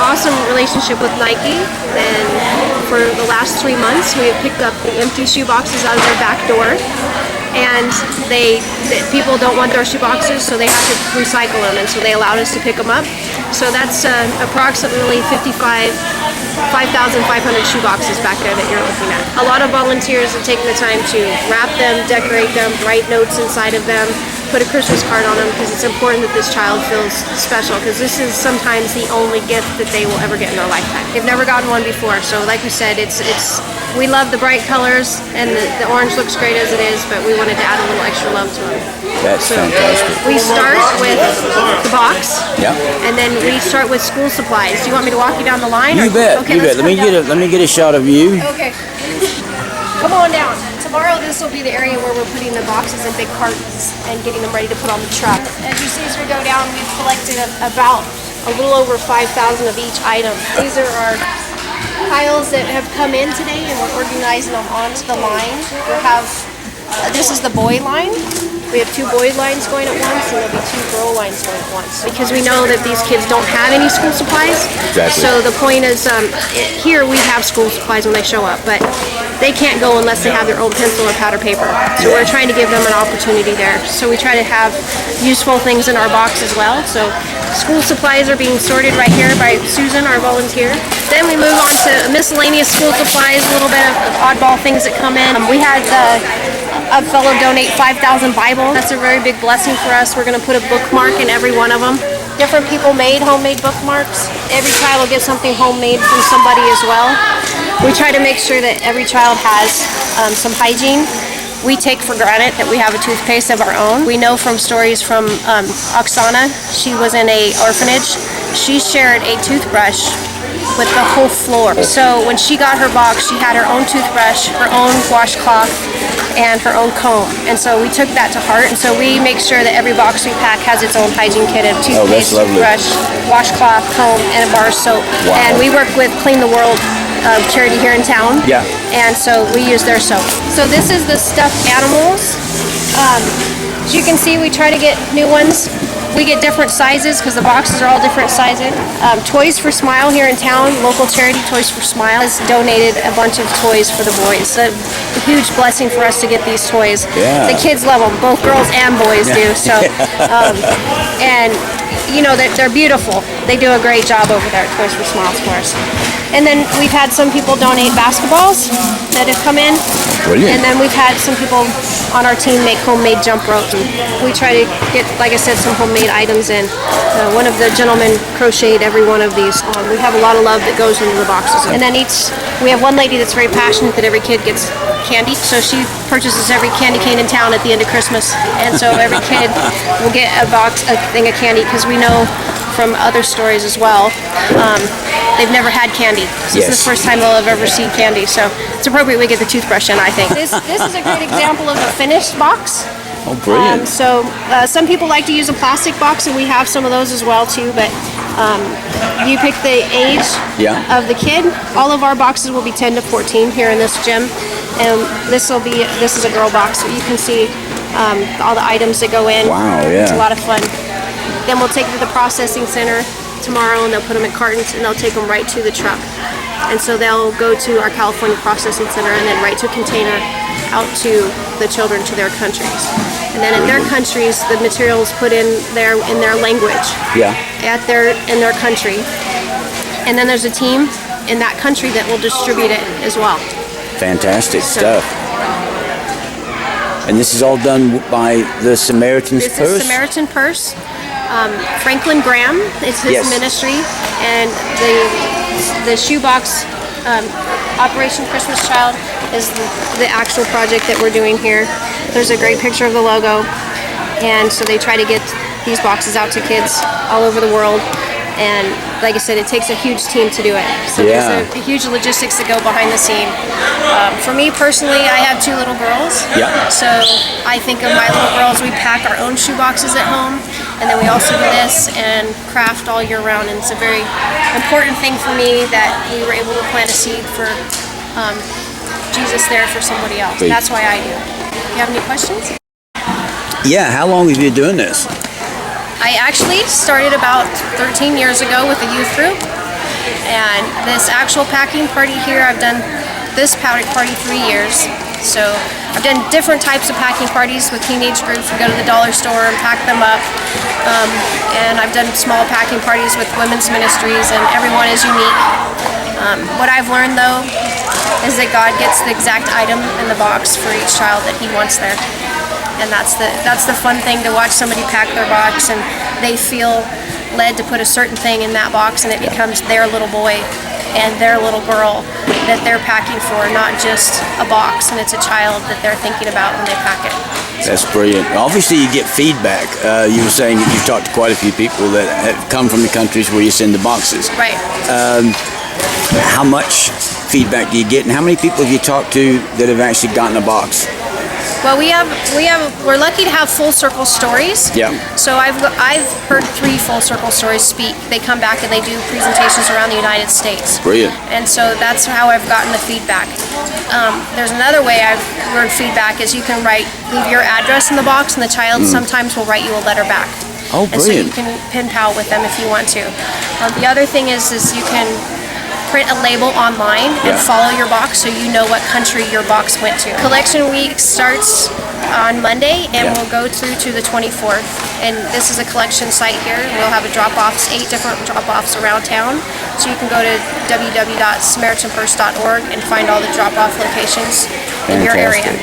awesome relationship with Nike, and for the last 3 months we have picked up the empty shoe boxes out of their back door, and people don't want their shoe boxes, so they have to recycle them, and so they allowed us to pick them up. So that's approximately 5,500 shoe boxes back there that you're looking at. A lot of volunteers have taken the time to wrap them, decorate them, write notes inside of them, put a Christmas card on them, because it's important that this child feels special, because this is sometimes the only gift that they will ever get in their lifetime. They've never gotten one before, so like we said, we love the bright colors, and the orange looks great as it is, but we wanted to add a little extra love to them. That's fantastic. We start with the box, and then we start with school supplies. Do you want me to walk you down the line? You bet. Okay, you bet. Let me get a shot of you. Okay. Come on down. Tomorrow this will be the area where we're putting the boxes in big cartons and getting them ready to put on the truck. As you see as we go down, we've collected about a little over 5,000 of each item. These are our piles that have come in today, and we're organizing them onto the line. This is the boy line. We have 2 boy lines going at once, and there'll be 2 girl lines going at once, because we know that these kids don't have any school supplies. Exactly. So the point is, here we have school supplies when they show up, but they can't go unless they have their own pencil or powder paper. So we're trying to give them an opportunity there. So we try to have useful things in our box as well. So school supplies are being sorted right here by Susan, our volunteer. Then we move on to miscellaneous school supplies, a little bit of oddball things that come in. We had a fellow donate 5,000 Bibles. That's a very big blessing for us. We're going to put a bookmark in every one of them. Different people made homemade bookmarks. Every child will get something homemade from somebody as well. We try to make sure that every child has some hygiene. We take for granted that we have a toothpaste of our own. We know from stories from Oksana, she was in an orphanage. She shared a toothbrush with the whole floor. So when she got her box, she had her own toothbrush, her own washcloth, and her own comb. And so we took that to heart, and so we make sure that every box we pack has its own hygiene kit of toothpaste, toothbrush, washcloth, comb, and a bar of soap. Wow. And we work with Clean the World charity here in town. Yeah. And so we use their soap. So this is the stuffed animals. As you can see, we try to get new ones. We get different sizes because the boxes are all different sizes. Toys for Smile here in town, local charity Toys for Smile, has donated a bunch of toys for the boys. It's a huge blessing for us to get these toys. Yeah. The kids love them, both girls and boys do. So, and you know, they're beautiful. They do a great job over there at Toys for Smiles for us. And then we've had some people donate basketballs that have come in. Brilliant. And then we've had some people on our team make homemade jump ropes. And we try to get, like I said, some homemade items in. One of the gentlemen crocheted every one of these. We have a lot of love that goes into the boxes. And then we have one lady that's very passionate that every kid gets candy. So she purchases every candy cane in town at the end of Christmas. And so every kid will get a thing of candy, because we know from other stories as well, they've never had candy. This is the first time they'll have ever seen candy, so it's appropriate we get the toothbrush in, I think. This is a great example of a finished box. Oh, brilliant. Some people like to use a plastic box, and we have some of those as well too, but you pick the age of the kid. All of our boxes will be 10 to 14 here in this gym, and this is a girl box, so you can see all the items that go in. Wow, yeah. It's a lot of fun. Then we'll take it to the processing center tomorrow, and they'll put them in cartons, and they'll take them right to the truck. And so they'll go to our California processing center, and then right to a container out to the children to their countries. And then in their countries, the material is put in their language. Yeah. In their country. And then there's a team in that country that will distribute it as well. Fantastic stuff. And this is all done by the Samaritan's Purse? This is Samaritan Purse. Franklin Graham is his ministry, and the shoebox Operation Christmas Child is the actual project that we're doing here. There's a great picture of the logo, and so they try to get these boxes out to kids all over the world. And like I said, it takes a huge team to do it. So there's a huge logistics that go behind the scene. For me personally, I have 2 little girls. Yeah. So I think of my little girls. We pack our own shoe boxes at home, and then we also do this and craft all year round. And it's a very important thing for me that we were able to plant a seed for Jesus there for somebody else. That's why I do. You have any questions? Yeah. How long have you been doing this? I actually started about 13 years ago with a youth group, And this actual packing party here, I've done this party 3 years. So I've done different types of packing parties with teenage groups. We go to the dollar store and pack them up. And I've done small packing parties with women's ministries, and everyone is unique. What I've learned though is that God gets the exact item in the box for each child that He wants there. And that's the fun thing, to watch somebody pack their box and they feel led to put a certain thing in that box, and it becomes their little boy and their little girl that they're packing for, not just a box, and it's a child that they're thinking about when they pack it. That's brilliant. Obviously, you get feedback. You were saying that you've talked to quite a few people that have come from the countries where you send the boxes. Right. How much feedback do you get, and how many people have you talked to that have actually gotten a box? Well, we're lucky to have full circle stories. Yeah. So I've heard 3 full circle stories speak. They come back and they do presentations around the United States. Brilliant. And so that's how I've gotten the feedback. There's another way I've learned feedback is you can leave your address in the box, and the child sometimes will write you a letter back. Oh, brilliant. And so you can pen pal with them if you want to. The other thing is you can print a label online and follow your box so you know what country your box went to. Collection week starts on Monday and will go through to the 24th. And this is a collection site here. We'll have a drop-offs, 8 different drop-offs around town. So you can go to www.samaritanpurse.org and find all the drop-off locations in your area.